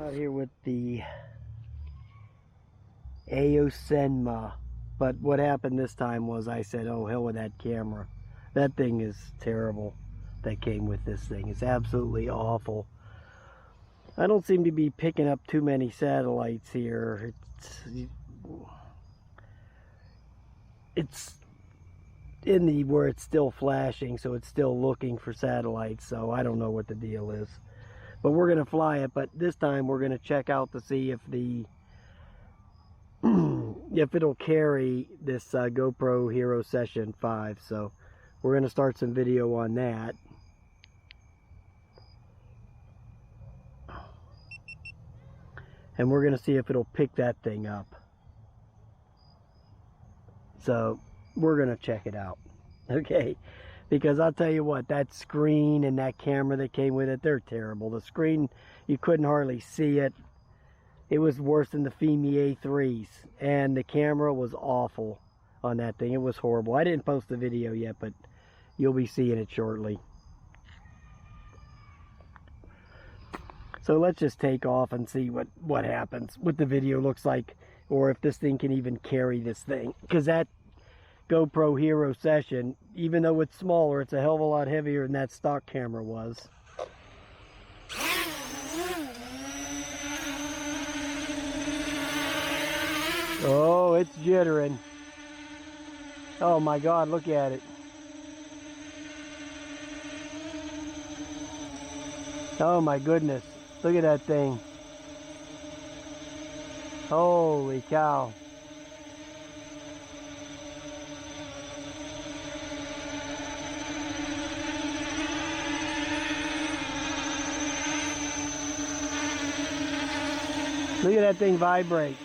Out here with the AOSENMA, but what happened this time was I said, oh hell with that camera. That thing is terrible that came with this thing. It's absolutely awful. I don't seem to be picking up too many satellites here. It's in the where it's still flashing, so it's still looking for satellites, so I don't know what the deal is. But we're going to fly it, but this time we're going to check out to see if the if it'll carry this GoPro Hero Session 5. So we're going to start some video on that. And we're going to see if it'll pick that thing up. So we're going to check it out. Okay. Because I'll tell you what, that screen and that camera that came with it, they're terrible. The screen, you couldn't hardly see it. It was worse than the Fimi A3s. And the camera was awful on that thing. It was horrible. I didn't post the video yet, but you'll be seeing it shortly. So let's just take off and see what happens, what the video looks like, or if this thing can even carry this thing. Because that GoPro Hero Session, even though it's smaller, it's a hell of a lot heavier than that stock camera was. Oh, it's jittering. Oh my God, look at it. Oh my goodness. Look at that thing. Holy cow. Look at that thing vibrate.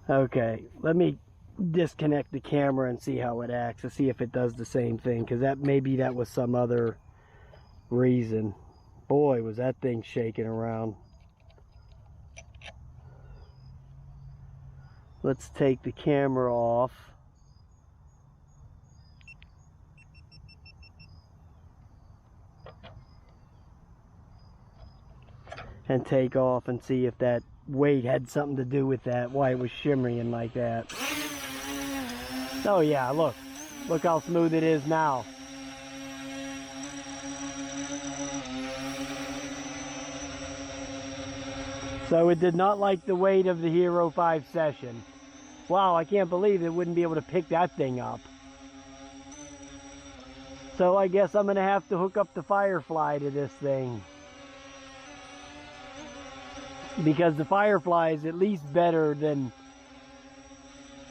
Okay, let me disconnect the camera and see how it acts, to see if it does the same thing, because maybe that was some other reason. Boy, was that thing shaking around. Let's take the camera off. And take off and see if that weight had something to do with that, why it was shimmering like that. Oh yeah, look how smooth it is now. So it did not like the weight of the Hero 5 Session. Wow, I can't believe it wouldn't be able to pick that thing up. So I guess I'm gonna have to hook up the Firefly to this thing, because the Firefly is at least better than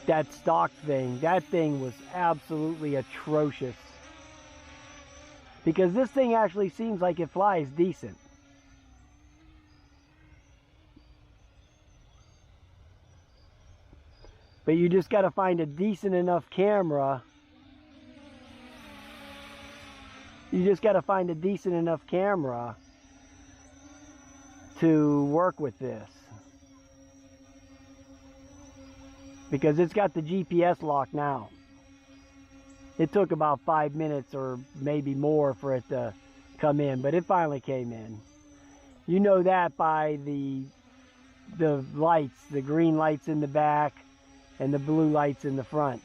that stock thing. That thing was absolutely atrocious. Because this thing actually seems like it flies decent. But you just got to find a decent enough camera. You just got to find a decent enough camera to work with this, because it's got the GPS lock now. It took about 5 minutes or maybe more for it to come in, but it finally came in. You know that by the lights, the green lights in the back and the blue lights in the front.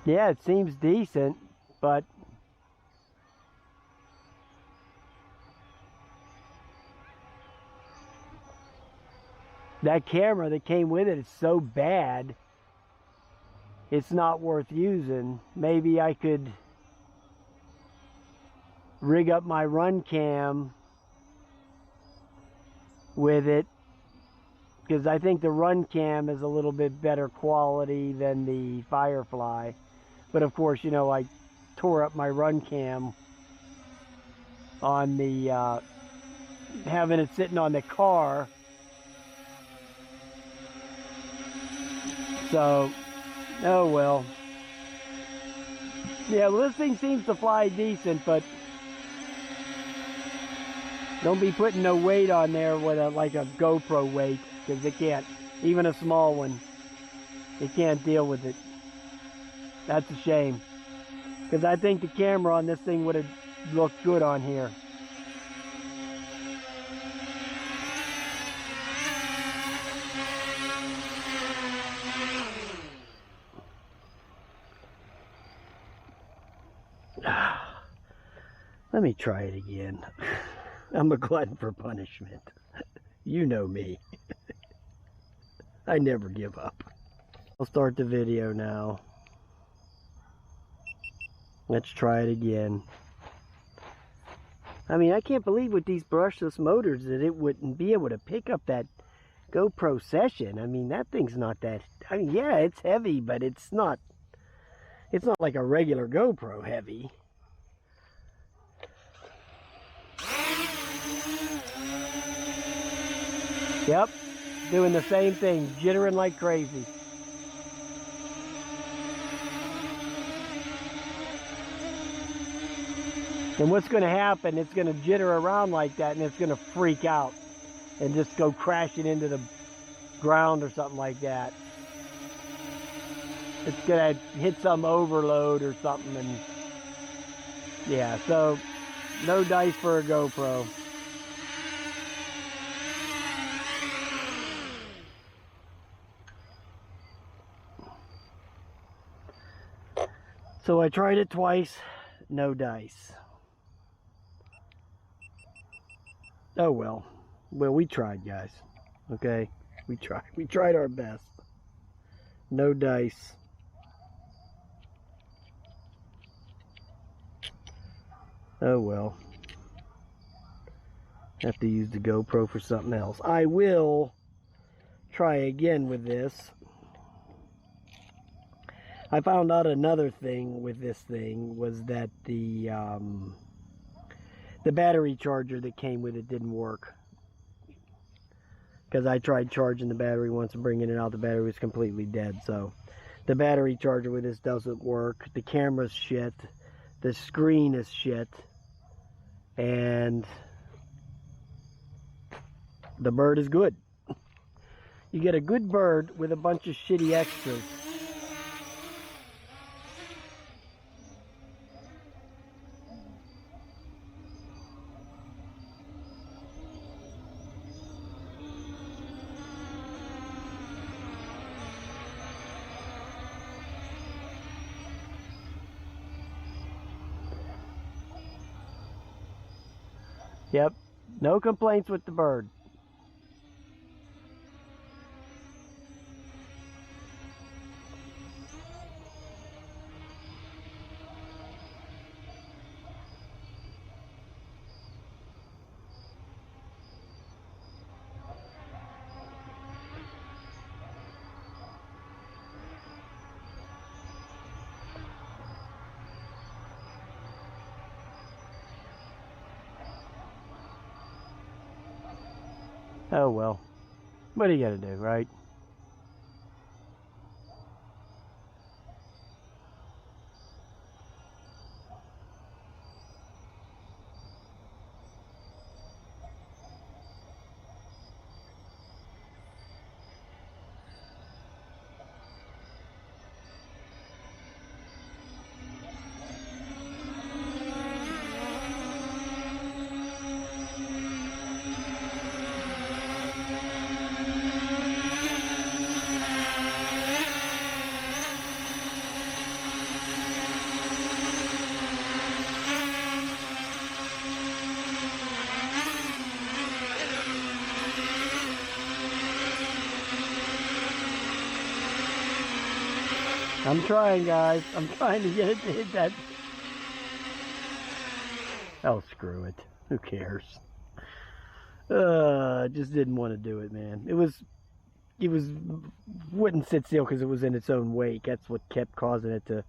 Yeah, it seems decent, but that camera that came with it is so bad, it's not worth using. Maybe I could rig up my run cam with it, because I think the run cam is a little bit better quality than the Firefly. But of course, you know, I tore up my run cam on the, having it sitting on the car. So, oh well. Yeah, well, this thing seems to fly decent, but don't be putting no weight on there with like a GoPro weight, because it can't, even a small one, it can't deal with it. That's a shame, because I think the camera on this thing would have looked good on here. Let me try it again. I'm a glutton for punishment. You know me. I never give up. I'll start the video now. Let's try it again. I mean, I can't believe with these brushless motors that it wouldn't be able to pick up that GoPro session. I mean, that thing's not that, I mean, yeah, it's heavy, but it's not like a regular GoPro heavy. Yep, doing the same thing, jittering like crazy. And what's going to happen, it's going to jitter around like that, and it's going to freak out and just go crashing into the ground or something like that. It's going to hit some overload or something, and yeah, so no dice for a GoPro. So I tried it twice, no dice. Oh well. Well, we tried, guys. Okay? We tried. We tried our best. No dice. Oh well. Have to use the GoPro for something else. I will try again with this. I found out another thing with this thing was that the battery charger that came with it didn't work. Because I tried charging the battery once and bringing it out, the battery was completely dead. So the battery charger with this doesn't work. The camera's shit. The screen is shit. And the bird is good. You get a good bird with a bunch of shitty extras. Yep, no complaints with the bird. Oh well, what are you gonna do, right? I'm trying, guys. I'm trying to get it to hit that. Oh, screw it. Who cares? Just didn't want to do it, man. It wouldn't sit still because it was in its own wake. That's what kept causing it to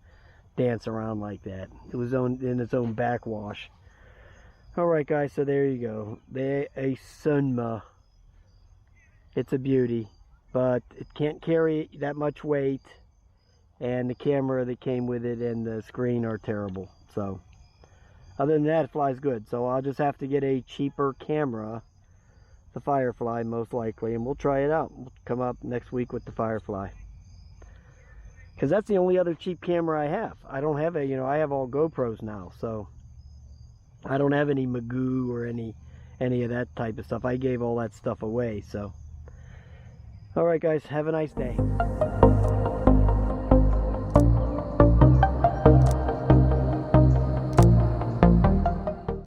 dance around like that. It was in its own backwash. Alright guys, so there you go. The AOSENMA. It's a beauty, but it can't carry that much weight, and the camera that came with it and the screen are terrible. So other than that, it flies good. So I'll just have to get a cheaper camera, the Firefly most likely, and we'll try it out. We'll come up next week with the Firefly, because that's the only other cheap camera I have. I don't have I have all GoPros now, so I don't have any Magoo or any of that type of stuff. I gave all that stuff away. So alright guys, have a nice day.